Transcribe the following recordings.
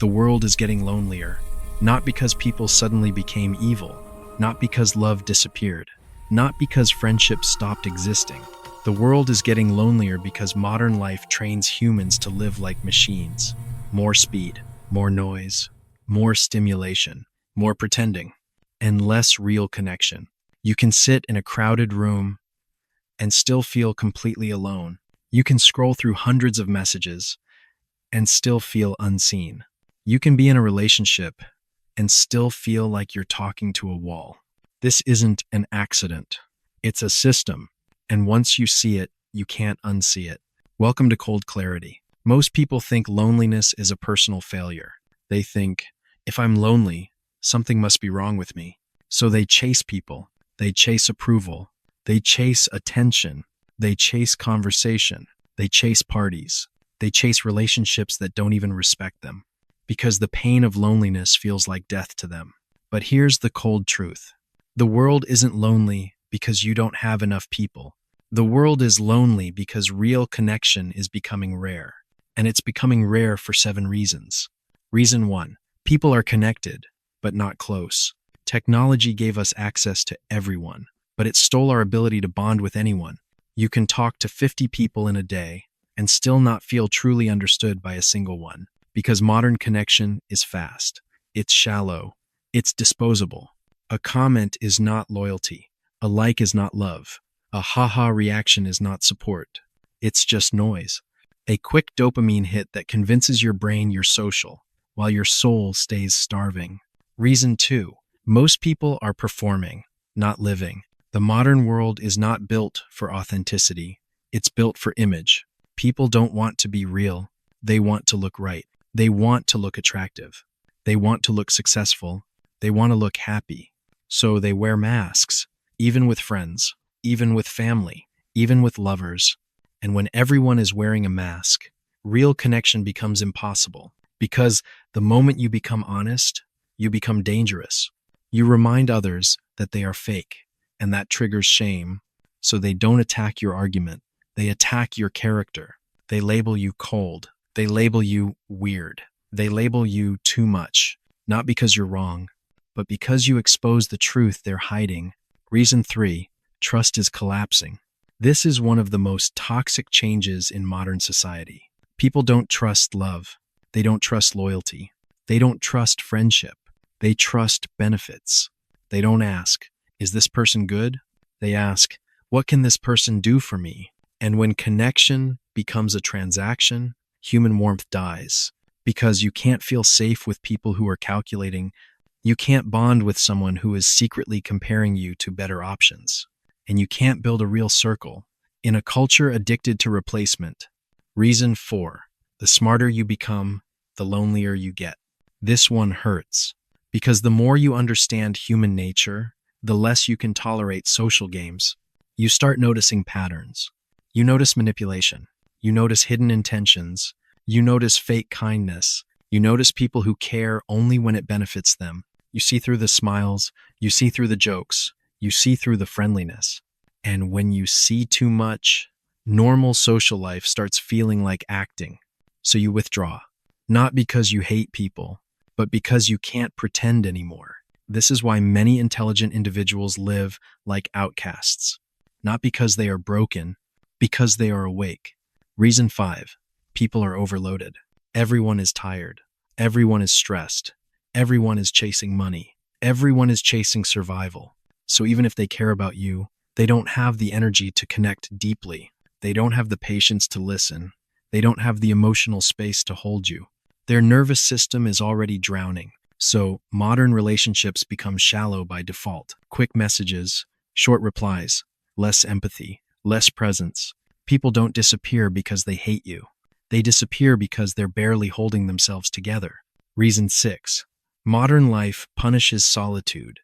The world is getting lonelier, not because people suddenly became evil, not because love disappeared, not because friendships stopped existing. The world is getting lonelier because modern life trains humans to live like machines. More speed, more noise, more stimulation, more pretending, and less real connection. You can sit in a crowded room and still feel completely alone. You can scroll through hundreds of messages and still feel unseen. You can be in a relationship and still feel like you're talking to a wall. This isn't an accident. It's a system, and once you see it, you can't unsee it. Welcome to Cold Clarity. Most people think loneliness is a personal failure. They think, if I'm lonely, something must be wrong with me. So they chase people, they chase approval, they chase attention, they chase conversation, they chase parties, they chase relationships that don't even respect them, because the pain of loneliness feels like death to them. But here's the cold truth. The world isn't lonely because you don't have enough people. The world is lonely because real connection is becoming rare. And it's becoming rare for 7 reasons. Reason 1, people are connected, but not close. Technology gave us access to everyone, but it stole our ability to bond with anyone. You can talk to 50 people in a day and still not feel truly understood by a single one, because modern connection is fast, it's shallow, it's disposable. A comment is not loyalty, a like is not love, a haha reaction is not support. It's just noise. A quick dopamine hit that convinces your brain you're social, while your soul stays starving. Reason 2, most people are performing, not living. The modern world is not built for authenticity, it's built for image. People don't want to be real, they want to look right. They want to look attractive. They want to look successful. They want to look happy. So they wear masks, even with friends, even with family, even with lovers. And when everyone is wearing a mask, real connection becomes impossible. Because the moment you become honest, you become dangerous. You remind others that they are fake, and that triggers shame. So they don't attack your argument. They attack your character. They label you cold. They label you weird. They label you too much, not because you're wrong, but because you expose the truth they're hiding. Reason 3, trust is collapsing. This is one of the most toxic changes in modern society. People don't trust love. They don't trust loyalty. They don't trust friendship. They trust benefits. They don't ask, is this person good? They ask, what can this person do for me? And when connection becomes a transaction, human warmth dies, because you can't feel safe with people who are calculating. You can't bond with someone who is secretly comparing you to better options, and you can't build a real circle in a culture addicted to replacement. Reason 4, the smarter you become, the lonelier you get. This one hurts, because the more you understand human nature, the less you can tolerate social games. You start noticing patterns. You notice manipulation. You notice hidden intentions. You notice fake kindness. You notice people who care only when it benefits them. You see through the smiles. You see through the jokes. You see through the friendliness. And when you see too much, normal social life starts feeling like acting. So you withdraw. Not because you hate people, but because you can't pretend anymore. This is why many intelligent individuals live like outcasts. Not because they are broken, because they are awake. Reason 5, people are overloaded. Everyone is tired. Everyone is stressed. Everyone is chasing money. Everyone is chasing survival. So even if they care about you, they don't have the energy to connect deeply. They don't have the patience to listen. They don't have the emotional space to hold you. Their nervous system is already drowning. So modern relationships become shallow by default. Quick messages, short replies, less empathy, less presence. People don't disappear because they hate you. They disappear because they're barely holding themselves together. Reason 6, modern life punishes solitude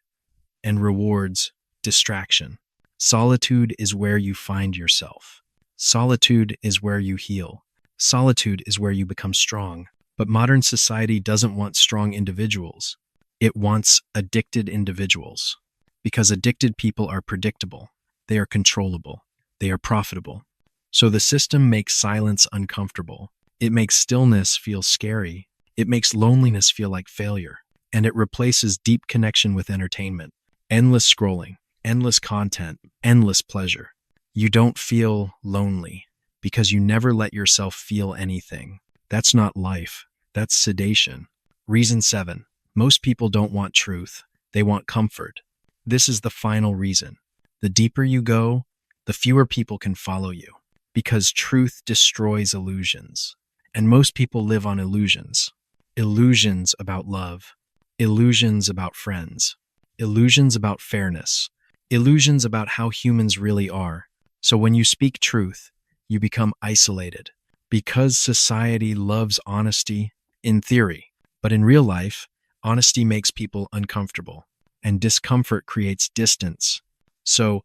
and rewards distraction. Solitude is where you find yourself. Solitude is where you heal. Solitude is where you become strong. But modern society doesn't want strong individuals. It wants addicted individuals. Because addicted people are predictable. They are controllable. They are profitable. So the system makes silence uncomfortable. It makes stillness feel scary. It makes loneliness feel like failure, and it replaces deep connection with entertainment, endless scrolling, endless content, endless pleasure. You don't feel lonely because you never let yourself feel anything. That's not life. That's sedation. Reason 7. Most people don't want truth. They want comfort. This is the final reason. The deeper you go, the fewer people can follow you, because truth destroys illusions. And most people live on illusions. Illusions about love, illusions about friends, illusions about fairness, illusions about how humans really are. So when you speak truth, you become isolated, because society loves honesty in theory, but in real life, honesty makes people uncomfortable, and discomfort creates distance. So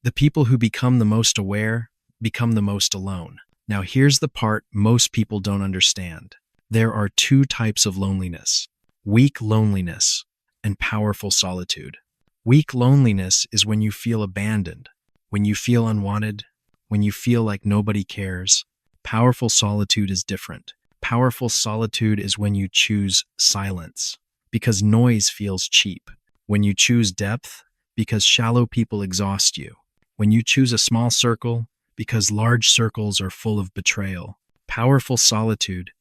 the people who become the most aware become the most alone. Now here's the part most people don't understand. There are two types of loneliness: weak loneliness and powerful solitude. Weak loneliness is when you feel abandoned, when you feel unwanted, when you feel like nobody cares. Powerful solitude is different. Powerful solitude is when you choose silence, because noise feels cheap. When you choose depth, because shallow people exhaust you. When you choose a small circle, because large circles are full of betrayal. Powerful solitude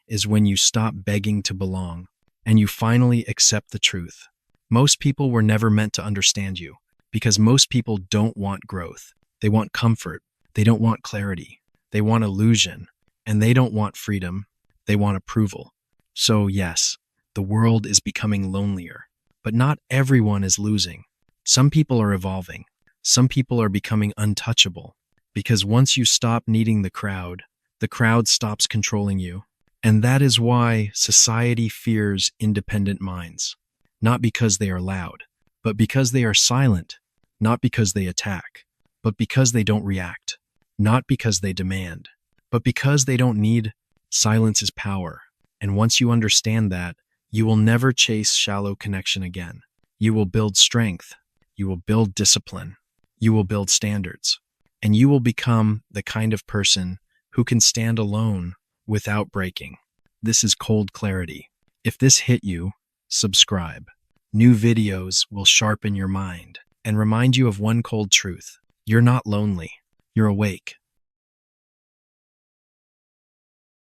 is when you stop begging to belong and you finally accept the truth. Most people were never meant to understand you, because most people don't want growth. They want comfort. They don't want clarity. They want illusion. And they don't want freedom. They want approval. So yes, the world is becoming lonelier, but not everyone is losing. Some people are evolving. Some people are becoming untouchable, because once you stop needing the crowd stops controlling you. And that is why society fears independent minds. Not because they are loud, but because they are silent. Not because they attack, but because they don't react. Not because they demand, but because they don't need. Silence is power. And once you understand that, you will never chase shallow connection again. You will build strength. You will build discipline. You will build standards. And you will become the kind of person who can stand alone without breaking. This is cold clarity. If this hit you, subscribe. New videos will sharpen your mind and remind you of one cold truth. You're not lonely. You're awake.